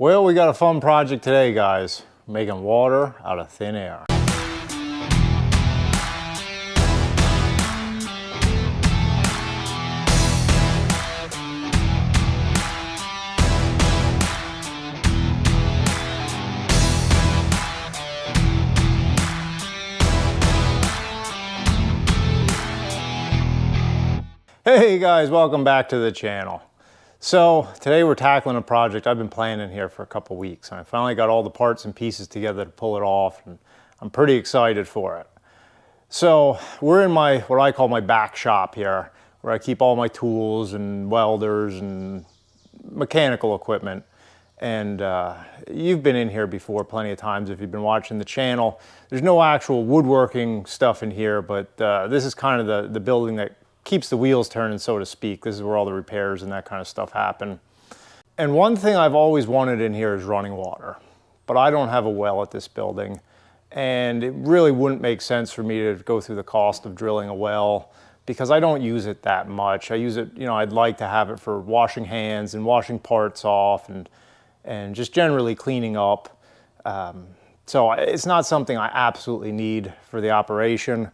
Well, we got a fun project today, guys. Making water out of thin air. Hey guys, welcome back to the channel. So today we're tackling a project I've been planning here for a couple weeks, and I finally got all the parts and pieces together to pull it off, and I'm pretty excited for it. So we're in my, what I call my back shop here, where I keep all my tools and welders and mechanical equipment. And you've been in here before plenty of times if you've been watching the channel. There's no actual woodworking stuff in here, but this is kind of the building that keeps the wheels turning, so to speak. This is where all the repairs and that kind of stuff happen. And one thing I've always wanted in here is running water, but I don't have a well at this building, and it really wouldn't make sense for me to go through the cost of drilling a well because I don't use it that much. I use it, you know, I'd like to have it for washing hands and washing parts off and just generally cleaning up. So it's not something I absolutely need for the operation.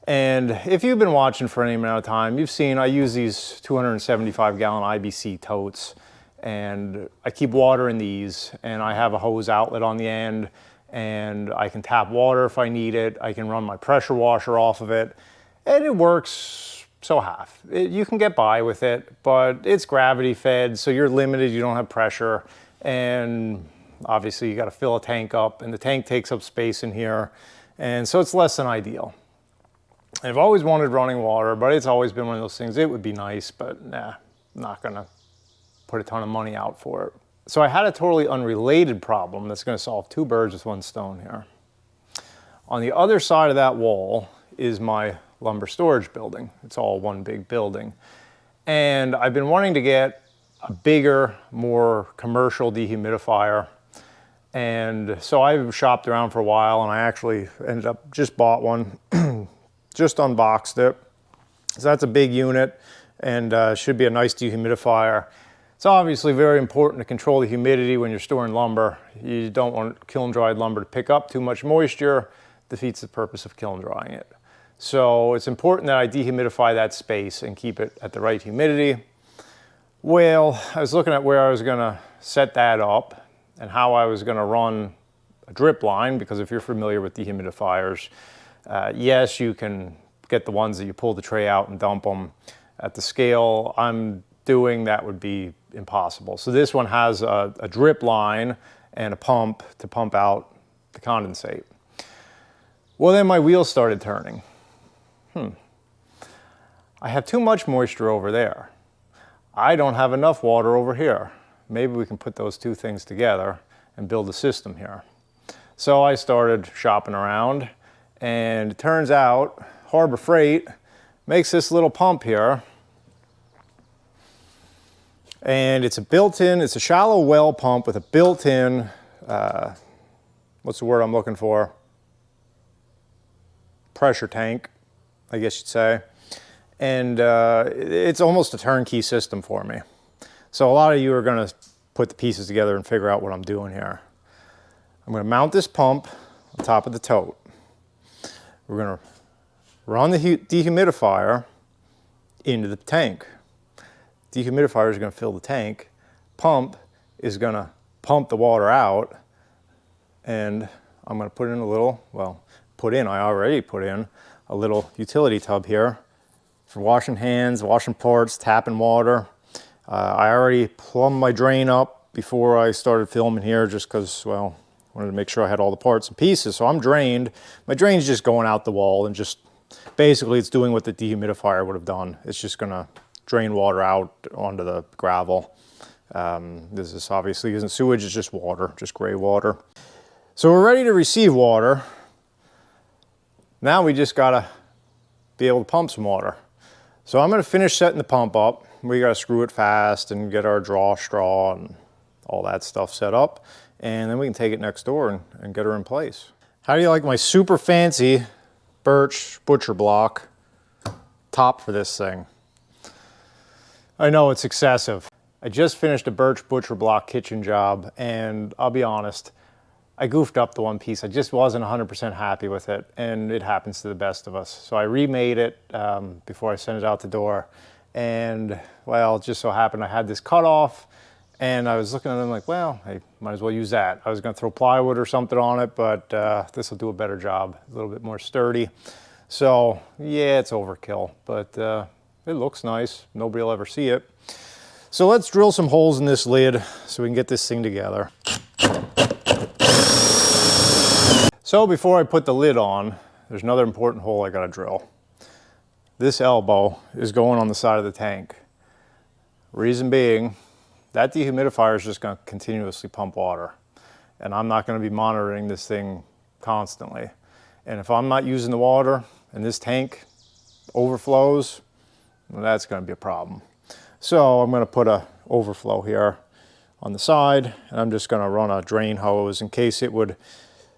And if you've been watching for any amount of time, you've seen I use these 275 gallon IBC totes, and I keep water in these, and I have a hose outlet on the end, and I can tap water if I need it. I can run my pressure washer off of it, and it works so half. You can get by with it, but it's gravity fed, so you're limited, you don't have pressure, and obviously you gotta fill a tank up, and the tank takes up space in here, and so it's less than ideal. I've always wanted running water, but it's always been one of those things, it would be nice, but nah, I'm not gonna put a ton of money out for it. So I had a totally unrelated problem that's gonna solve two birds with one stone here. On the other side of that wall is my lumber storage building. It's all one big building. And I've been wanting to get a bigger, more commercial dehumidifier. And so I've shopped around for a while, and I actually ended up just bought one. Just unboxed it. So that's a big unit, and should be a nice dehumidifier. It's obviously very important to control the humidity when you're storing lumber. You don't want kiln dried lumber to pick up too much moisture. Defeats the purpose of kiln drying it. So it's important that I dehumidify that space and keep it at the right humidity. Well, I was looking at where I was gonna set that up and how I was gonna run a drip line, because if you're familiar with dehumidifiers, yes, you can get the ones that you pull the tray out and dump them. At the scale I'm doing, that would be impossible. So this one has a drip line and a pump to pump out the condensate. Well, then my wheels started turning. I have too much moisture over there. I don't have enough water over here. Maybe we can put those two things together and build a system here. So I started shopping around, and it turns out Harbor Freight makes this little pump here. And it's a built-in, it's a shallow well pump with a built-in, what's the word I'm looking for? Pressure tank, I guess you'd say. And it's almost a turnkey system for me. So a lot of you are gonna put the pieces together and figure out what I'm doing here. I'm gonna mount this pump on top of the tote. We're gonna run the dehumidifier into the tank. Dehumidifier is gonna fill the tank. Pump is gonna pump the water out. And I'm gonna put in a little, well, I already put in a little utility tub here for washing hands, washing parts, tapping water. I already plumbed my drain up before I started filming here just because, well, wanted to make sure I had all the parts and pieces. So I'm drained. My drain's just going out the wall, and just basically it's doing what the dehumidifier would have done. It's just gonna drain water out onto the gravel. This is obviously isn't sewage, it's just water, just gray water. So we're ready to receive water. Now we just gotta be able to pump some water. So I'm gonna finish setting the pump up. We gotta screw it fast and get our draw straw and all that stuff set up. And then we can take it next door and get her in place. How do you like my super fancy birch butcher block top for this thing? I know it's excessive. I just finished a birch butcher block kitchen job, and I'll be honest, I goofed up the one piece. I just wasn't 100% happy with it, and it happens to the best of us. So I remade it before I sent it out the door, and well, it just so happened I had this cut off, and I was looking at it like, well, I might as well use that. I was gonna throw plywood or something on it, but this will do a better job, a little bit more sturdy. So yeah, it's overkill, but it looks nice. Nobody will ever see it. So let's drill some holes in this lid so we can get this thing together. So before I put the lid on, there's another important hole I gotta drill. This elbow is going on the side of the tank. Reason being, that dehumidifier is just gonna continuously pump water. And I'm not gonna be monitoring this thing constantly. And if I'm not using the water and this tank overflows, well, that's gonna be a problem. So I'm gonna put a overflow here on the side, and I'm just gonna run a drain hose in case it would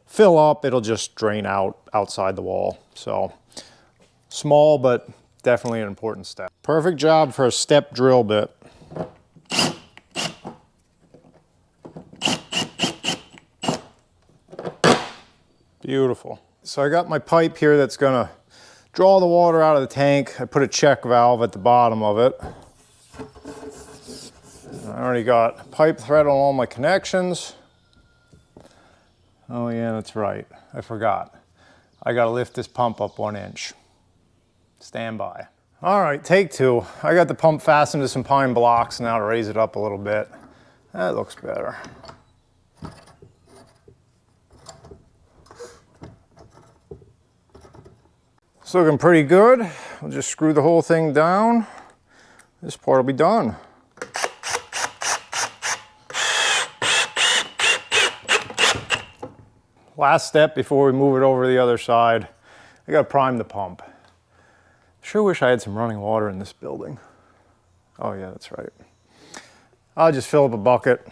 fill up, it'll just drain out outside the wall. So small, but definitely an important step. Perfect job for a step drill bit. Beautiful. So I got my pipe here that's gonna draw the water out of the tank. I put a check valve at the bottom of it. I already got pipe thread on all my connections. Oh yeah, that's right. I forgot. I gotta lift this pump up 1 inch. Stand by. All right, take two. I got the pump fastened to some pine blocks now to raise it up a little bit. That looks better. It's looking pretty good. We'll just screw the whole thing down. This part will be done. Last step before we move it over to the other side, I gotta prime the pump. Sure wish I had some running water in this building. Oh yeah, that's right. I'll just fill up a bucket.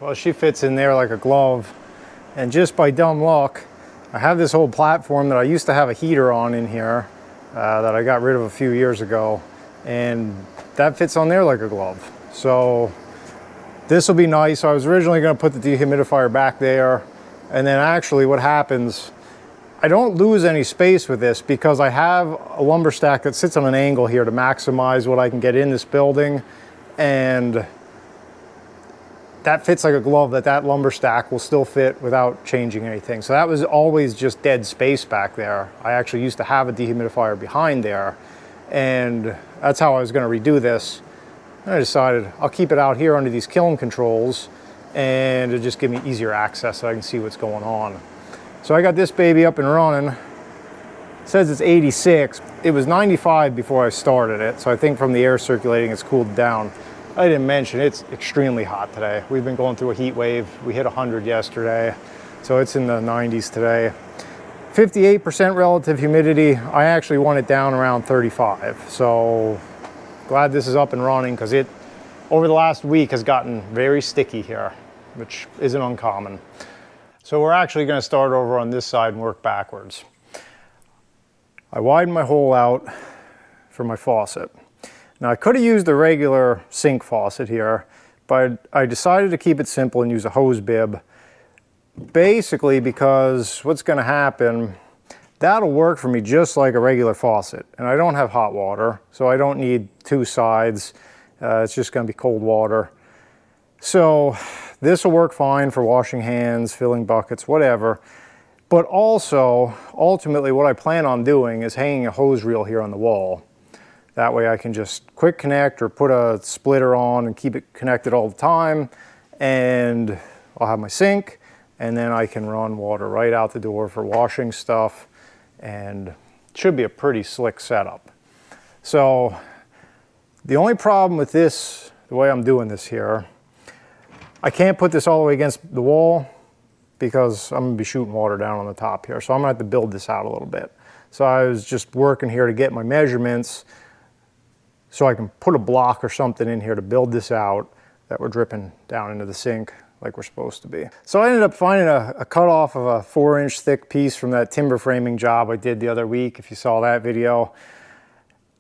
Well, she fits in there like a glove, and just by dumb luck, I have this whole platform that I used to have a heater on in here that I got rid of a few years ago, and that fits on there like a glove. So this will be nice. I was originally going to put the dehumidifier back there, and then actually what happens, I don't lose any space with this because I have a lumber stack that sits on an angle here to maximize what I can get in this building, and that fits like a glove. That lumber stack will still fit without changing anything. So that was always just dead space back there. I actually used to have a dehumidifier behind there, and that's how I was going to redo this. And I decided I'll keep it out here under these kiln controls, and it'll just give me easier access so I can see what's going on. So I got this baby up and running. It says it's 86. It was 95 before I started it, so I think from the air circulating it's cooled down. I didn't mention it's extremely hot today. We've been going through a heat wave. We hit 100 yesterday, so it's in the 90s today. 58% relative humidity. I actually want it down around 35. So glad this is up and running, because it, over the last week, has gotten very sticky here, which isn't uncommon. So we're actually going to start over on this side and work backwards. I widened my hole out for my faucet. Now I could have used the regular sink faucet here, but I decided to keep it simple and use a hose bib. Basically because what's going to happen, that'll work for me just like a regular faucet. And I don't have hot water, so I don't need two sides. It's just going to be cold water. So this will work fine for washing hands, filling buckets, whatever. But also, ultimately what I plan on doing is hanging a hose reel here on the wall. That way I can just quick connect or put a splitter on and keep it connected all the time. And I'll have my sink, and then I can run water right out the door for washing stuff. And it should be a pretty slick setup. So the only problem with this, the way I'm doing this here, I can't put this all the way against the wall because I'm gonna be shooting water down on the top here. So I'm gonna have to build this out a little bit. So I was just working here to get my measurements so I can put a block or something in here to build this out that we're dripping down into the sink like we're supposed to be. So I ended up finding a cutoff of a 4-inch thick piece from that timber framing job I did the other week, if you saw that video.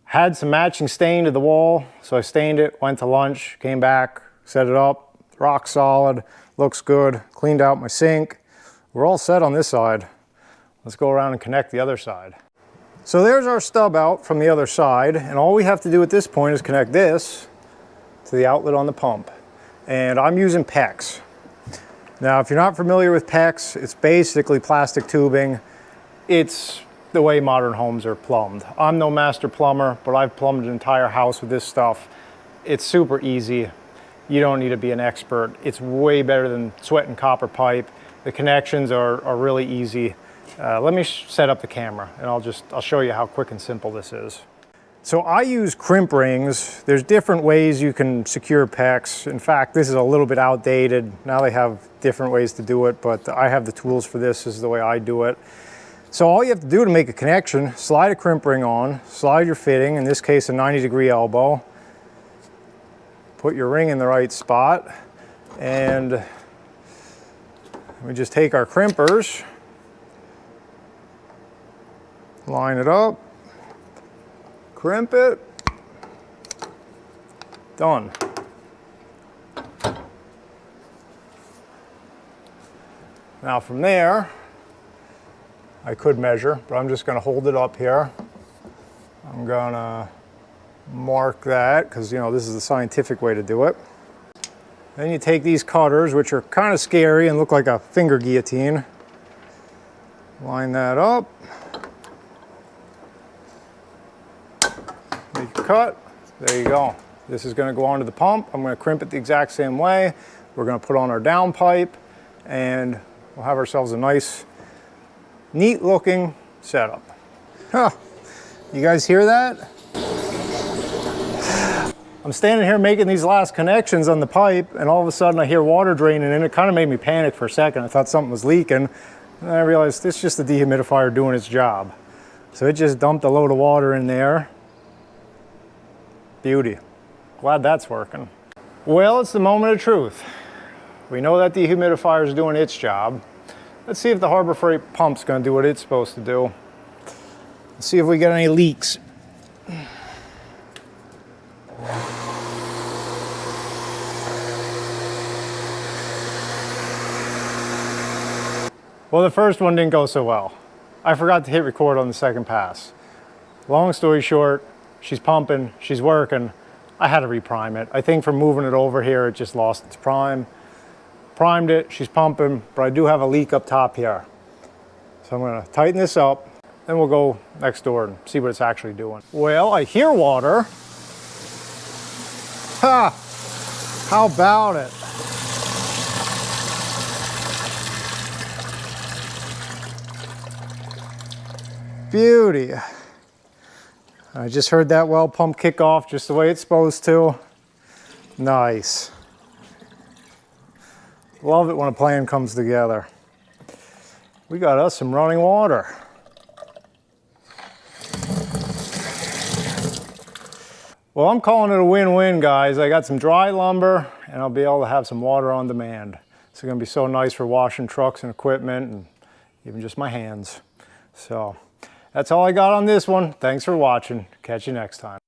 Had some matching stain to the wall, so I stained it, went to lunch, came back, set it up, rock solid, looks good, cleaned out my sink. We're all set on this side. Let's go around and connect the other side. So there's our stub out from the other side, and all we have to do at this point is connect this to the outlet on the pump. And I'm using PEX. Now, if you're not familiar with PEX, it's basically plastic tubing. It's the way modern homes are plumbed. I'm no master plumber, but I've plumbed an entire house with this stuff. It's super easy. You don't need to be an expert. It's way better than sweating copper pipe. The connections are really easy. Let me set up the camera and I'll show you how quick and simple this is. So I use crimp rings. There's different ways you can secure PEX. In fact, this is a little bit outdated. Now they have different ways to do it, but I have the tools for this. This is the way I do it. So all you have to do to make a connection, slide a crimp ring on, slide your fitting, in this case a 90-degree elbow, put your ring in the right spot, and we just take our crimpers, line it up, crimp it, done. Now from there, I could measure, but I'm just going to hold it up here. I'm going to mark that because, you know, this is the scientific way to do it. Then you take these cutters, which are kind of scary and look like a finger guillotine. Line that up. Make a cut. There you go. This is going to go onto the pump. I'm going to crimp it the exact same way. We're going to put on our down pipe and we'll have ourselves a nice, neat looking setup. Huh. You guys hear that? I'm standing here making these last connections on the pipe and all of a sudden I hear water draining and it kind of made me panic for a second. I thought something was leaking and then I realized it's just the dehumidifier doing its job. So it just dumped a load of water in there. Beauty. Glad that's working. Well, it's the moment of truth. We know that dehumidifier is doing its job. Let's see if the Harbor Freight pump's going to do what it's supposed to do. Let's see if we get any leaks. Well, the first one didn't go so well. I forgot to hit record on the second pass. Long story short, she's pumping, she's working. I had to reprime it. I think from moving it over here, it just lost its prime. Primed it, she's pumping, but I do have a leak up top here. So I'm gonna tighten this up, then we'll go next door and see what it's actually doing. Well, I hear water. Ha! How about it? Beauty. I just heard that well pump kick off just the way it's supposed to. Nice. Love it when a plan comes together. We got us some running water. Well, I'm calling it a win-win, guys. I got some dry lumber and I'll be able to have some water on demand. It's gonna be so nice for washing trucks and equipment and even just my hands. So that's all I got on this one. Thanks for watching. Catch you next time.